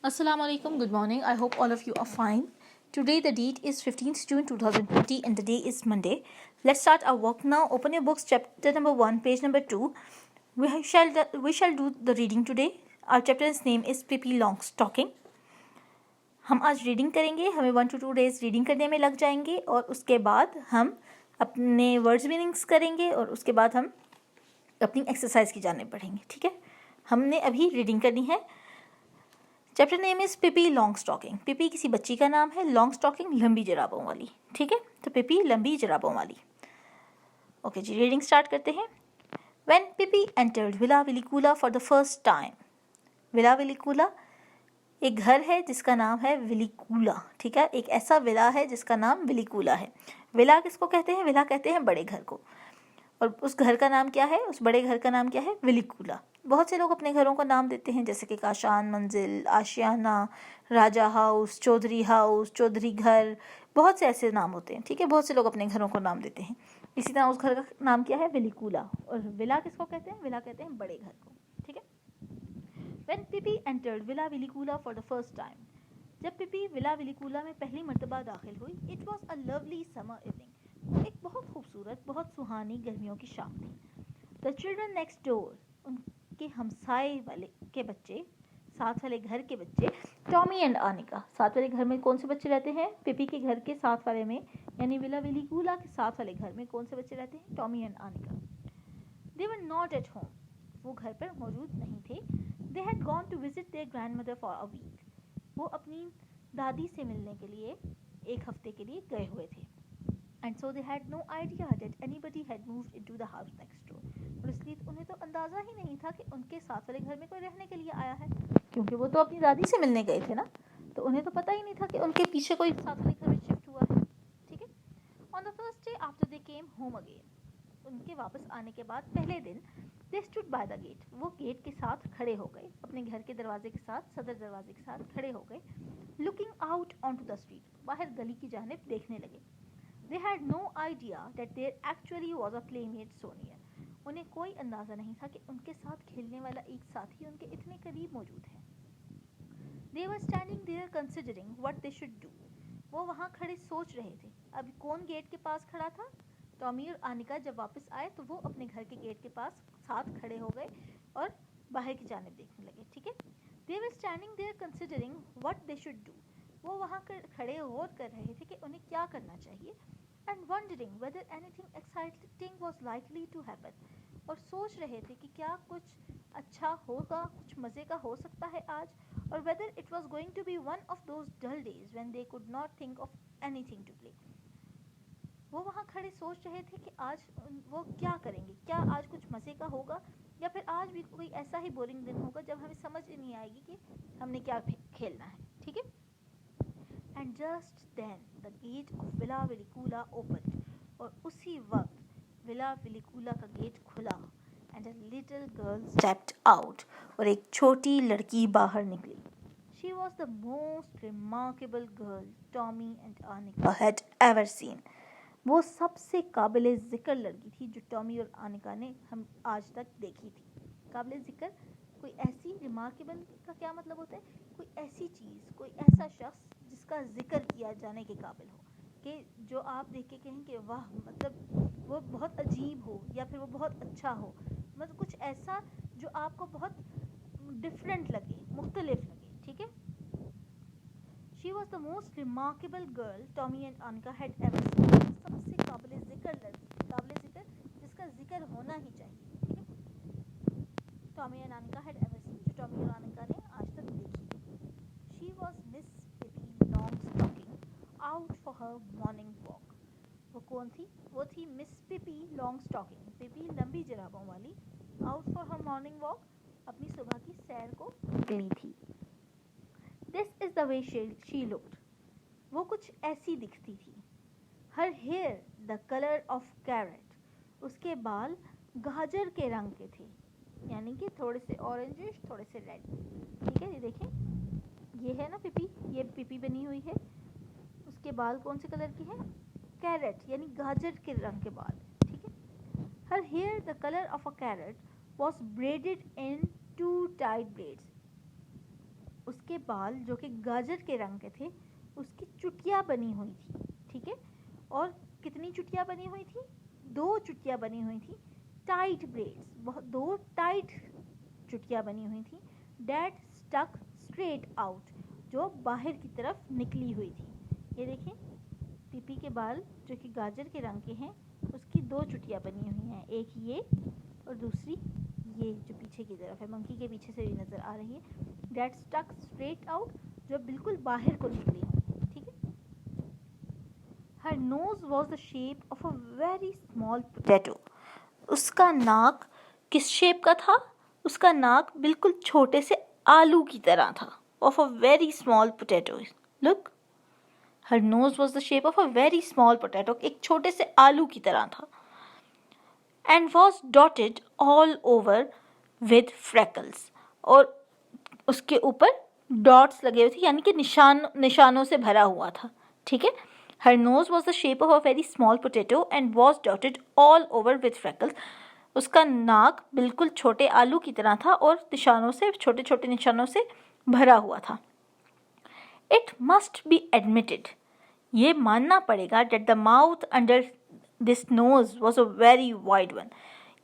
Assalamu alaikum, good morning. I hope all of you are fine. Today the date is 15th June 2020 and the day is Monday. Let's start our work now. Open your books, chapter number 1, page number 2. We shall do the reading today. Our chapter's name is Pippi Longstocking. हम आज reading करेंगे. हमें 1 to 2 days reading करने में लग जाएंगे और उसके बाद हम अपने वर्ड्स मीनिंग्स करेंगे और उसके बाद हम अपनी एक्सरसाइज की जाने पढ़ेंगे. ठीक है, हमने अभी रीडिंग करनी है. Chapter name is Pippi Longstocking. Pippi किसी बच्ची का नाम है, लॉन्गस्टॉकिंग लंबी जराबों वाली. ठीक है, तो पिपी लंबी जराबों वाली. ओके जी, रीडिंग स्टार्ट करते हैं. When Pippi entered Villa Villekulla for the first time. Villa Villekulla एक घर है जिसका नाम है विलिकूला. ठीक है, एक ऐसा विला है जिसका नाम विलिकूला है. विला किसको कहते हैं? विला कहते हैं बड़े घर को. और उस घर का नाम क्या है? उस बड़े घर का नाम क्या है? विलिकूला. बहुत से लोग अपने घरों का नाम देते हैं, जैसे कि काशान मंजिल, आशियाना, राजा हाउस, चौधरी घर. बहुत से ऐसे नाम होते हैं. ठीक है, बहुत से लोग अपने घरों को नाम देते हैं. इसी तरह उस घर का नाम क्या है? विलिकूला. और विला किसको कहते हैं? विला कहते हैं बड़े घर को. ठीक है. When Pippi entered Villa Vilicula for the first time. जब पिपी विला विलिकूला में पहली मर्तबा दाखिल हुई, it was a lovely summer evening. एक बहुत खूबसूरत, बहुत सुहानी गर्मियों की शाम थी. द चिल्ड्रन नेक्स्ट डोर, उनके हमसाए वाले के बच्चे, साथ वाले घर के बच्चे, टॉमी एंड आनिका. साथ वाले घर में कौन से बच्चे रहते हैं? पिपी के घर के साथ वाले में, यानी विला विलिकूला के साथ वाले घर में कौन से बच्चे रहते हैं? Tommy and Annika. They were not at home, वो घर पर मौजूद नहीं थे. They had gone to visit their grandmother for a week. वो अपनी दादी से मिलने के लिए एक हफ्ते के लिए गए हुए थे. And so they had no idea that anybody had moved into the house next door. और इसलिए उन्हें तो अंदाज़ा ही नहीं था कि उनके साथ वाले घर में कोई रहने के लिए आया है, क्योंकि वो तो अपनी दादी से मिलने गए थे ना. तो उन्हें तो पता ही नहीं था कि उनके पीछे कोई साथ वाले घर में शिफ्ट हुआ है. ठीक है. On the first day after they came home again, उनके वापस आने के बाद पहले दिन, they stood by the gate, वो गेट के साथ खड़े हो गए, अपने घर के दरवाजे के साथ, सदर दरवाजे के साथ खड़े हो गए. Looking out on to the street, बाहर गली की जानिब देखने लगे. They had no idea that there actually was a playmate so near. उन्हें कोई अंदाज़ा नहीं था कि उनके साथ खेलने वाला एक साथी उनके इतने करीब मौजूद है. They were standing there considering what they should do. वो वहाँ खड़े सोच रहे थे. अब कौन गेट के पास खड़ा था? टॉमी और आनिका जब वापस आए तो वो अपने घर के गेट के पास साथ खड़े हो गए और बाहर की जानिब देखने लगे. ठीक है. They were standing there considering what they should do. वो वहाँ खड़े गौर कर रहे थे कि उन्हें क्या करना चाहिए. And wondering whether anything exciting was likely to happen. और सोच रहे थे कि क्या कुछ अच्छा होगा, कुछ मज़े का हो सकता है आज. और whether it was going to be one of those dull days when they could not think of anything to play. वो वहाँ खड़े सोच रहे थे कि आज वो क्या करेंगे, क्या आज कुछ मज़े का होगा, या फिर आज भी कोई ऐसा ही बोरिंग दिन होगा जब हमें समझ ही नहीं आएगी कि हमने क्या खेलना है. ठीक है. And just then the gate of Villa Villekulla open, और उसी वक्त विला विलिकूला का गेट खुला. And a little girl stepped out, और एक छोटी लड़की बाहर निकली. She was the most remarkable girl Tommy and Annika had ever seen. वो सबसे काबिल ज़िक्र लड़की थी जो टॉमी और आनिका ने हम आज तक देखी थी. काबिल ज़िक्र कोई ऐसी, रिमार्केबल का क्या मतलब होता है? कोई ऐसी चीज़, कोई ऐसा शख्स जिसका जिक्र किया जाने के काबिल हो, कि जो आप देख के कहें कि वाह, मतलब वो बहुत अजीब हो या फिर वो बहुत अच्छा हो. मतलब कुछ ऐसा जो आपको बहुत डिफरेंट लगे, मुख्तलिफ लगे. ठीक है. She was the most remarkable girl Tommy and Anika had ever seen. सबसे काबिल ज़िक्र लड़की, काबिल ज़िक्र जिसका जिक्र होना ही चाहिए. ठीक है. Tommy and Annika had ever seen, जो टॉमी और आनिका ने आज तक देखी. She was Miss Pippi Longstocking out for her morning walk. वो कौन थी? वो थी मिस पिपी लॉन्गस्टॉकिंग, पिपी लंबी जराबों वाली. Out for her morning walk, अपनी सुबह की सैर को निकली थी. This is the way she looked. वो कुछ ऐसी दिखती थी. Her hair the color of carrot. उसके बाल गाजर के रंग के थे, यानी कि थोड़े से ऑरेंजिश, थोड़े से रेड. ठीक है, ये देखें, ये है ना पिपी, ये पिपी बनी हुई है. उसके बाल कौन से कलर के हैं? कैरेट, यानी गाजर के रंग के बाल. ठीक है. Her hair the color of a carrot was braided in 2 tight braids. उसके के बाल जो कि गाजर के रंग के थे उसकी चुटिया बनी हुई थी, ठीक है। और कितनी चुटिया बनी हुई थी? 2 चुटिया बनी हुई थी। टाइट ब्रेड्स, बहुत 2 टाइट चुटिया बनी हुई थी। डेट स्टक स्ट्रेट आउट, जो बाहर की तरफ निकली हुई थी। ये देखें, पीपी के बाल जो कि गाजर के रंग के हैं उसकी 2 चुटिया बनी हुई हैं, एक ये और दूसरी ये जो पीछे की तरफ है, मंकी के पीछे से भी नज़र आ रही है। डेट स्टक स्ट्रेट आउट, जो बिल्कुल बाहर को निकली हुई, ठीक है। Her nose was the shape of a very small potato, उसका नाक किस शेप का था? उसका नाक बिल्कुल छोटे से आलू की तरह था। Of a very small potato, look, her nose was the shape of a very small potato, एक छोटे से आलू की तरह था। And was dotted all over with freckles, और उसके ऊपर डॉट्स लगे हुए थे, यानी कि निशानों से भरा हुआ था, ठीक है। Her nose was the shape of a very small potato and was dotted all over with freckles, उसका नाक बिल्कुल छोटे आलू की तरह था और निशानों से, छोटे छोटे निशानों से भरा हुआ था। इट मस्ट बी एडमिटेड, ये मानना पड़ेगा, that the mouth under this nose was a very wide one,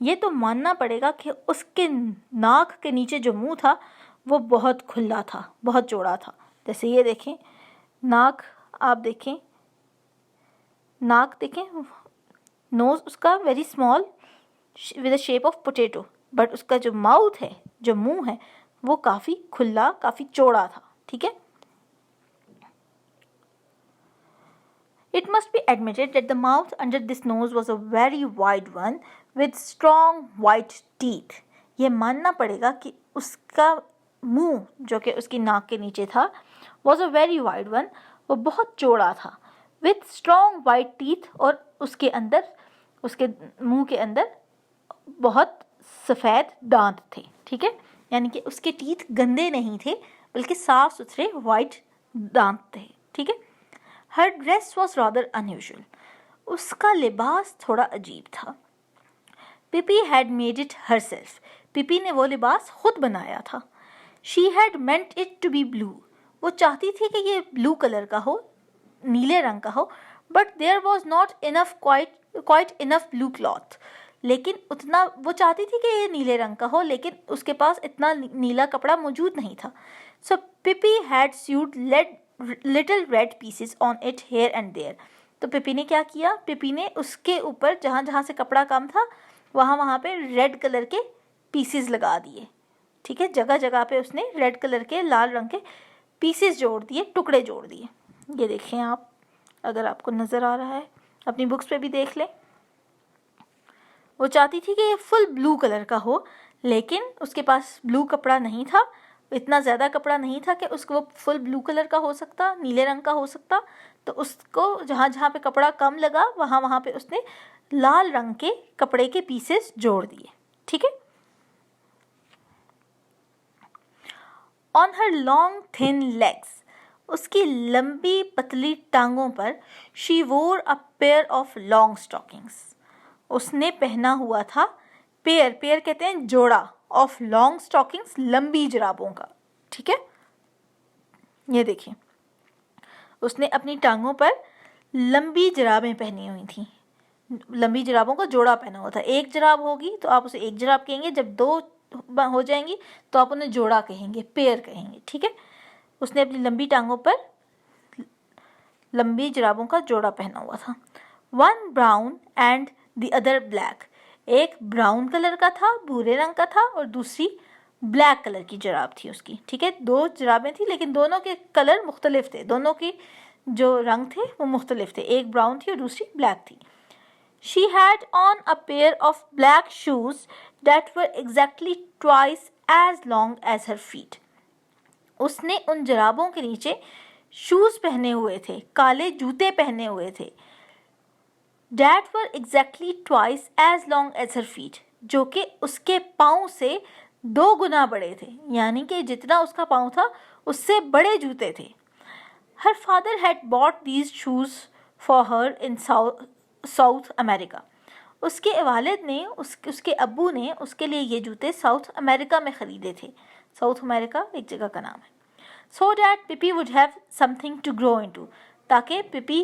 ये तो मानना पड़ेगा कि उसके नाक के नीचे जो मुंह था वो बहुत खुला था, बहुत चौड़ा था। जैसे ये देखें, नाक आप देखें, नाक देखें, नोज उसका very small with the shape of potato, but उसका जो माउथ है, जो मुंह है, वो काफ़ी खुला, काफ़ी चौड़ा था, ठीक है। It must be admitted that the mouth under this nose was a very wide one with strong white teeth. ये मानना पड़ेगा कि उसका मुंह जो कि उसकी नाक के नीचे था was a very wide one, वो बहुत चौड़ा था, with strong white teeth, और उसके अंदर, उसके मुंह के अंदर बहुत सफ़ेद दांत थे, ठीक है। यानी कि उसके टीथ गंदे नहीं थे बल्कि साफ सुथरे वाइट दांत थे, ठीक है। Her dress was rather unusual, उसका लिबास थोड़ा अजीब था। Pippi had made it herself, Pippi ने वो लिबास खुद बनाया था। She had meant it to be blue, वो चाहती थी कि ये ब्लू कलर का हो, नीले रंग का हो, but there was not enough quite enough blue cloth, लेकिन उतना, वो चाहती थी कि ये नीले रंग का हो लेकिन उसके पास इतना नीला कपड़ा मौजूद नहीं था। So Pippi had sewed little red pieces on it here and there, तो पिपी ने क्या किया, पिपी ने उसके ऊपर जहाँ जहाँ से कपड़ा कम था वहाँ वहाँ पे रेड कलर के पीसेस लगा दिए, ठीक है। जगह जगह पे उसने रेड कलर के, लाल रंग के पीसेस जोड़ दिए, टुकड़े जोड़ दिए। ये देखें आप, अगर आपको नज़र आ रहा है, अपनी बुक्स पे भी देख लें। वो चाहती थी कि ये फुल ब्लू कलर का हो, लेकिन उसके पास ब्लू कपड़ा नहीं था, इतना ज़्यादा कपड़ा नहीं था कि उसको वो फुल ब्लू कलर का हो सकता, नीले रंग का हो सकता। तो उसको जहाँ जहाँ पे कपड़ा कम लगा वहाँ वहाँ पे उसने लाल रंग के कपड़े के पीसेस जोड़ दिए, ठीक है। On her long thin legs, उसकी लंबी पतली टांगों पर, शी वोर अ पेयर ऑफ लॉन्ग स्टॉकिंग्स, उसने पहना हुआ था, पेयर, पेयर कहते हैं जोड़ा, ऑफ लॉन्ग स्टॉकिंग्स, लंबी जुराबों का, ठीक है। ये देखिए, उसने अपनी टांगों पर लंबी जुराबें पहनी हुई थी, लंबी जुराबों का जोड़ा पहना हुआ था। एक जुराब होगी तो आप उसे एक जुराब कहेंगे, जब 2 हो जाएंगी तो आप उन्हें जोड़ा कहेंगे, पेयर कहेंगे, ठीक है। उसने अपनी लंबी टांगों पर लंबी जुराबों का जोड़ा पहना हुआ था। One brown and the other black, एक ब्राउन कलर का था, भूरे रंग का था, और दूसरी ब्लैक कलर की जुराब थी उसकी, ठीक है। 2 जुराबें थी लेकिन दोनों के कलर मुख्तलिफ थे, दोनों की जो रंग थे वो मुख्तलिफ थे, एक ब्राउन थी और दूसरी ब्लैक थी। She had on a pair of black shoes that were exactly twice as long as her feet, उसने उन जुराबों के नीचे शूज पहने हुए थे, काले जूते पहने हुए थे, that were exactly twice as long as her feet, जो कि उसके पाँव से 2 गुना बड़े थे, यानी कि जितना उसका पाँव था उससे बड़े जूते थे। Her father had bought these shoes for her in South America, उसके वालिद ने, उसके अब्बू ने उसके लिए ये जूते साउथ अमेरिका में ख़रीदे थे। साउथ अमेरिका एक जगह का नाम है। so that Pippi would have something to grow into, ताकि पिपी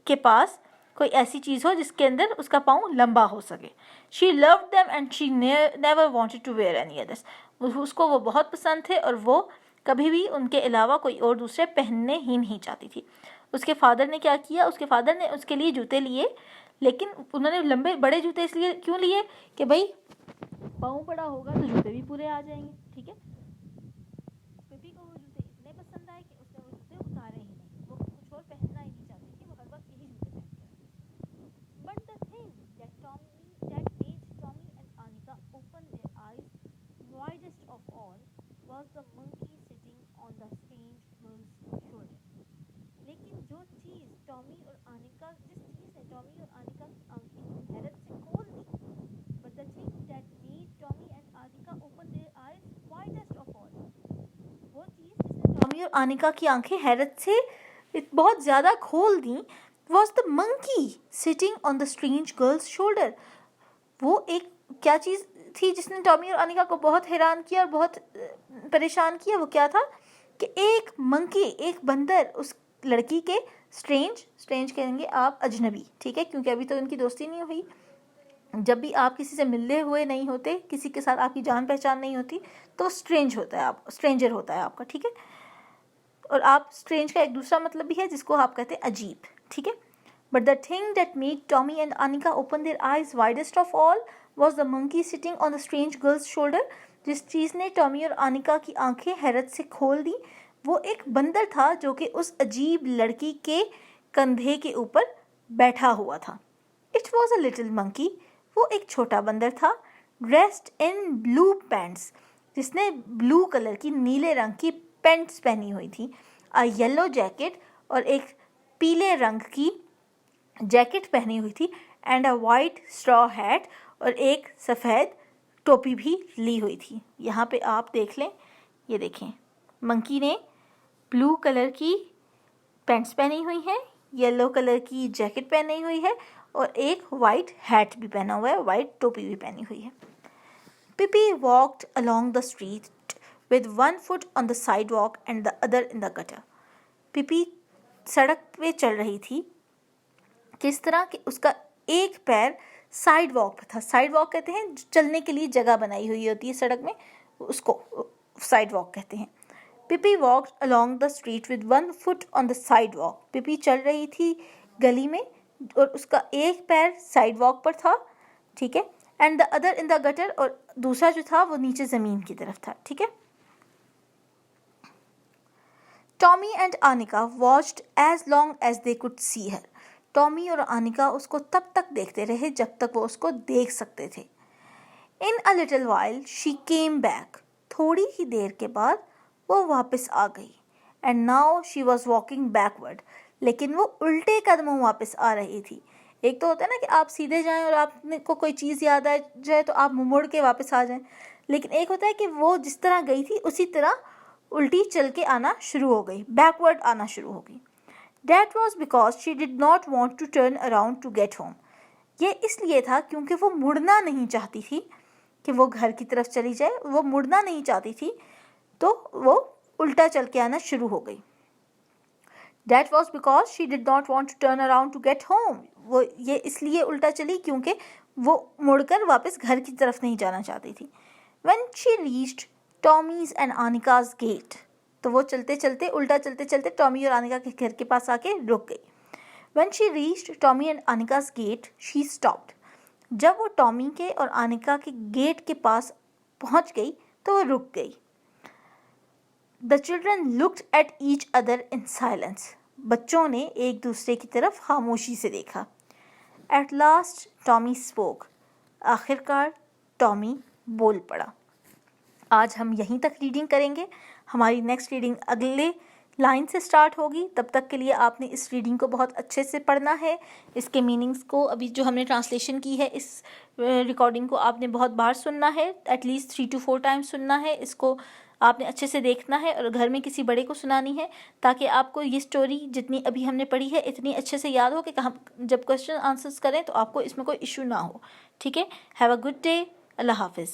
के पास कोई ऐसी चीज़ हो जिसके अंदर उसका पाँव लंबा हो सके. She loved them and she never wanted to wear any others. उसको वो बहुत पसंद थे और वो कभी भी उनके अलावा कोई और दूसरे पहनने ही नहीं चाहती थी. उसके फादर ने क्या किया, उसके फादर ने उसके लिए जूते लिए, लेकिन उन्होंने लंबे बड़े जूते इसलिए क्यों लिए कि भाई पाँव बड़ा होगा तो जूते भी पूरे आ जाएंगे. ठीक है, पिपी को वो जूते इतने पसंद आए कि उसने वो जूते उतारे ही नहीं. वो कुछ और पहनना ही नहीं चाहती थी, वो हर वक्त यही जूते पहनते. But the thing that made Tommy and Anika open their eyes widest of all was the monkey sitting on the strange girl's shoulder. लेकिन जो चीज़ टॉमी और आनिका की आंखें हैरत से खोल दी, but the thing that made Tommy and Anika open their eyes widest of all, वो चीज़ जिसने टॉमी और आनिका की आंखें हैरत से बहुत ज़्यादा खोल दी, was the monkey sitting on the strange girl's shoulder. वो एक क्या चीज़ थी जिसने टॉमी और अनिका को बहुत हैरान किया और बहुत परेशान किया. वो क्या था कि एक मंकी, एक बंदर उस लड़की के स्ट्रेंज कहेंगे आप, अजनबी. ठीक है, क्योंकि अभी तो उनकी दोस्ती नहीं हुई. जब भी आप किसी से मिले हुए नहीं होते, किसी के साथ आपकी जान पहचान नहीं होती, तो स्ट्रेंजर होता है आपका. ठीक है, और आप स्ट्रेंज का एक दूसरा मतलब भी है जिसको आप कहते हैं अजीब. ठीक है, but the thing that made Tommy and Anika open their eyes widest of all was the monkey sitting on the strange girl's shoulder. जिस चीज़ ने टॉमी और आनिका की आंखें हैरत से खोल दी, वो एक बंदर था जो कि उस अजीब लड़की के कंधे के ऊपर बैठा हुआ था. It was a little monkey. वो एक छोटा बंदर था. Dressed in blue pants. जिसने ब्लू कलर की, नीले रंग की पैंट्स पहनी हुई थी. A yellow jacket, और एक पीले रंग की जैकेट पहनी हुई थी. And a white straw hat, और एक सफ़ेद टोपी भी ली हुई थी. यहाँ पे आप देख लें, ये देखें, मंकी ने ब्लू कलर की पैंट्स पहनी हुई हैं, येलो कलर की जैकेट पहनी हुई है और एक वाइट हैट भी पहना हुआ है, वाइट टोपी भी पहनी हुई है. Pippi walked along the street with one foot on the sidewalk and the other in the gutter. Pippi सड़क पे चल रही थी. किस तरह कि उसका एक पैर साइड वॉक पर था. साइड वॉक कहते हैं चलने के लिए जगह बनाई हुई होती है सड़क में, उसको साइड वॉक कहते हैं. Pippi walked along the street with one foot on the sidewalk. Pippi चल रही थी गली में और उसका एक पैर साइड वॉक पर था. ठीक है, and the other in the gutter, और दूसरा जो था वो नीचे ज़मीन की तरफ था. ठीक है. Tommy and Annika watched as long as they could see her. Tommy और आनिका उसको तब तक देखते रहे जब तक वो उसको देख सकते थे. In a little while she came back. थोड़ी ही देर के बाद वो वापस आ गई. And now she was walking backward. लेकिन वो उल्टे कदमों वापस आ रही थी. एक तो होता है ना कि आप सीधे जाएं और आपको कोई चीज़ याद आ जाए तो आप मुड़ के वापस आ जाएं, लेकिन एक होता है कि वो जिस तरह गई थी उसी तरह उल्टी चल के आना शुरू हो गई, बैकवर्ड आना शुरू हो गई. That was because she did not want to turn around to get home. ये इसलिए था क्योंकि वो मुड़ना नहीं चाहती थी कि वो घर की तरफ चली जाए. वो मुड़ना नहीं चाहती थी तो वो उल्टा चल के आना शुरू हो गई. That was because she did not want to turn around to get home. वो ये इसलिए उल्टा चली क्योंकि वो मुड़कर वापस घर की तरफ नहीं जाना चाहती थी. When she reached Tommy's and Anika's gate, तो वो चलते चलते उल्टा चलते चलते टॉमी और आनिका के घर के पास आके रुक गई. When she reached Tommy and Anika's gate, she stopped. जब वो टॉमी के और आनिका के गेट के पास पहुंच गई तो वो रुक गई. The children looked at each other in silence. बच्चों ने एक दूसरे की तरफ खामोशी से देखा. At last Tommy spoke. आखिरकार टॉमी बोल पड़ा. आज हम यहीं तक रीडिंग करेंगे. हमारी नेक्स्ट रीडिंग अगले लाइन से स्टार्ट होगी. तब तक के लिए आपने इस रीडिंग को बहुत अच्छे से पढ़ना है. इसके मीनिंग्स को अभी जो हमने ट्रांसलेशन की है इस रिकॉर्डिंग को आपने बहुत बार सुनना है, एटलीस्ट 3 to 4 टाइम्स सुनना है. इसको आपने अच्छे से देखना है और घर में किसी बड़े को सुनानी है ताकि आपको ये स्टोरी जितनी अभी हमने पढ़ी है इतनी अच्छे से याद हो कि हम जब क्वेश्चन आंसर्स करें तो आपको इसमें कोई इशू ना हो. ठीक है. Have a good day. अल्लाह हाफिज़.